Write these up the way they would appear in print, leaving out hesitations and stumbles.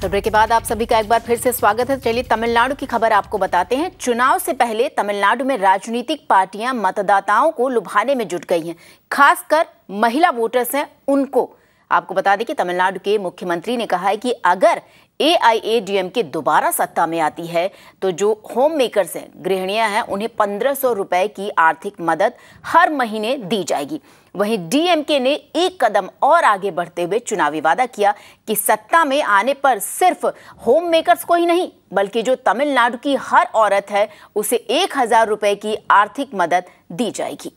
Break के बाद आप सभी का एक बार फिर से स्वागत है। चलिए तमिलनाडु की खबर आपको बताते हैं। चुनाव से पहले तमिलनाडु में राजनीतिक पार्टियां मतदाताओं को लुभाने में जुट गई हैं। खासकर महिला वोटर्स हैं उनको। आपको बता दें कि तमिलनाडु के मुख्यमंत्री ने कहा है कि अगर AIADMK दोबारा सत्ता में आती है तो जो होम मेकर्स हैं, गृहिणियां हैं, उन्हें 1500 रुपए की आर्थिक मदद हर महीने दी जाएगी। वहीं DMK ने एक कदम और आगे बढ़ते हुए चुनावी वादा किया कि सत्ता में आने पर सिर्फ होम मेकर्स को ही नहीं बल्कि जो तमिलनाडु की हर औरत है उसे 1000 रुपए की आर्थिक मदद दी जाएगी।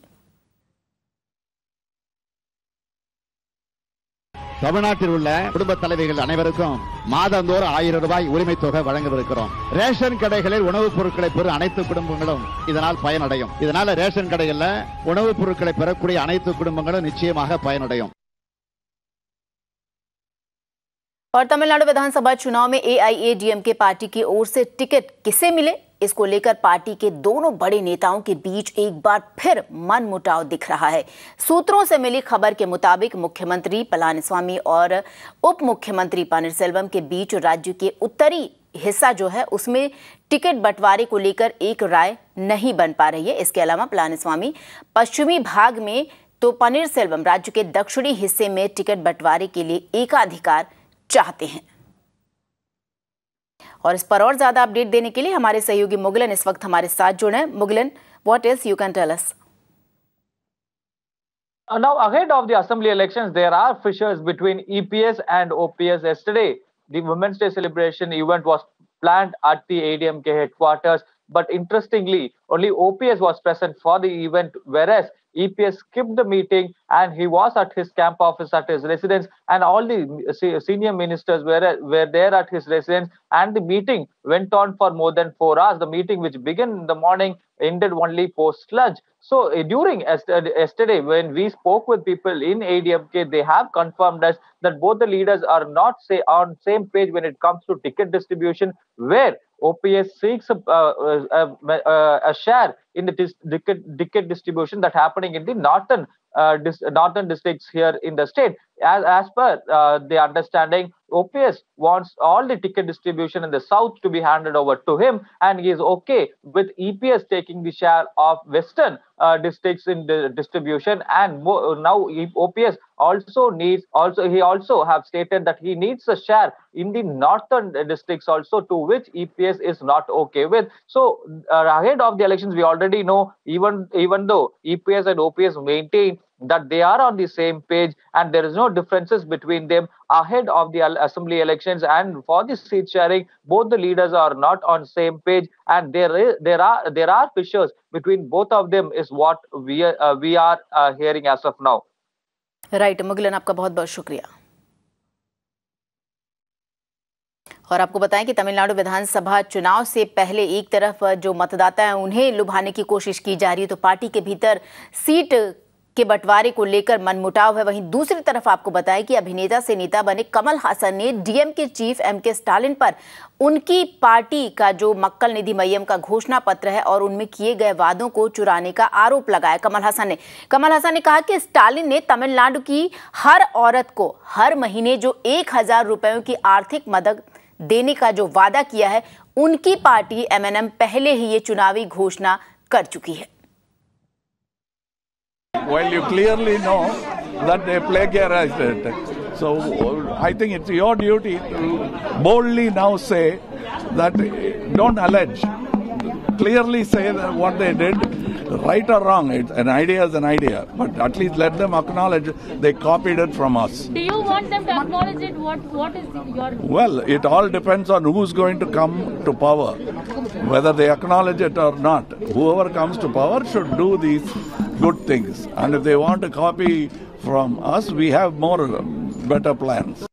தமிழ்நாட்டில் உள்ள குடும்ப தலைவிகள் அனைவருக்கும் மாதந்தோறும் 1000 ரூபாய் உரிமை தொகை வழங்கவிருக்கிறோம். ரேஷன் கடைகளில் உணவுப் பொருட்களை பெறும் அனைத்து குடும்பங்களும் இதனால் பயனடையும். இதனால ரேஷன் கடைகளில் உணவுப் பொருட்களை பெறக்கூடிய அனைத்து குடும்பங்களும் நிச்சயமாக பயனடையும். और तमिलनाडु विधानसभा चुनाव में AIADMK पार्टी की ओर से टिकट किसे मिले, इसको लेकर पार्टी के दोनों बड़े नेताओं के बीच एक बार फिर मनमुटाव दिख रहा है। सूत्रों से मिली खबर के मुताबिक मुख्यमंत्री पलानीस्वामी और उप मुख्यमंत्री पनीरसेल्वम के बीच राज्य के उत्तरी हिस्सा जो है उसमें टिकट बंटवारे को लेकर एक राय नहीं बन पा रही है। इसके अलावा पलानीस्वामी पश्चिमी भाग में तो पनीरसेल्वम राज्य के दक्षिणी हिस्से में टिकट बंटवारे के लिए एकाधिकार चाहते हैं। और इस पर और ज्यादा अपडेट देने के लिए हमारे सहयोगी मुगलन इस वक्त हमारे साथ जुड़े हैं। मुगलन, what else you can tell us? Now, ahead of the assembly elections, there are fissures between EPS and OPS. Yesterday, the Women's Day celebration event was planned at the ADMK headquarters, but interestingly, only OPS was present for the event, whereas EPS skipped the meeting and he was at his camp office at his residence, and all the senior ministers were there at his residence, and the meeting went on for more than 4 hours. The meeting, which began in the morning, ended only post lunch. So during yesterday, when we spoke with people in ADMK, they have confirmed us that both the leaders are not on same page when it comes to ticket distribution, where OPS seeks a share in the ticket distribution that happening in the northern districts here in the state. As per the understanding, OPS wants all the ticket distribution in the south to be handed over to him, and he is okay with EPS taking the share of western districts in the distribution. And now OPS he also have stated that he needs a share in the northern districts also, to which EPS is not okay with. So ahead of the elections, we already know, even though EPS and OPS maintain that they are on the same page and there is no differences between them ahead of the assembly elections, and for the seat sharing, both the leaders are not on same page, and there are fissures between both of them is what we are hearing as of now. Right मुगलन, आपका बहुत बहुत शुक्रिया। और आपको बताएं कि तमिलनाडु विधानसभा चुनाव से पहले एक तरफ जो मतदाता हैं उन्हें लुभाने की कोशिश की जा रही है, तो पार्टी के भीतर सीट के बंटवारे को लेकर मनमुटाव है। वहीं दूसरी तरफ आपको बताएं कि अभिनेता से नेता बने कमल हासन ने DMK चीफ MK स्टालिन पर उनकी पार्टी का जो मक्कल निधि मय्यम का घोषणा पत्र है और उनमें किए गए वादों को चुराने का आरोप लगाया। कमल हासन ने कहा कि स्टालिन ने तमिलनाडु की हर औरत को हर महीने जो 1000 रुपयों की आर्थिक मदद देने का जो वादा किया है, उनकी पार्टी MNM पहले ही ये चुनावी घोषणा कर चुकी है। Well, you clearly know that they plagiarized it. So I think it's your duty to boldly now say that, don't allege. Clearly say that what they did, right or wrong, an idea is an idea, but at least let them acknowledge they copied it from us. Do you want them to acknowledge it? What is your... Well, it all depends on who's going to come to power, whether they acknowledge it or not. Whoever comes to power should do these good things, and if they want to copy from us, we have better plans.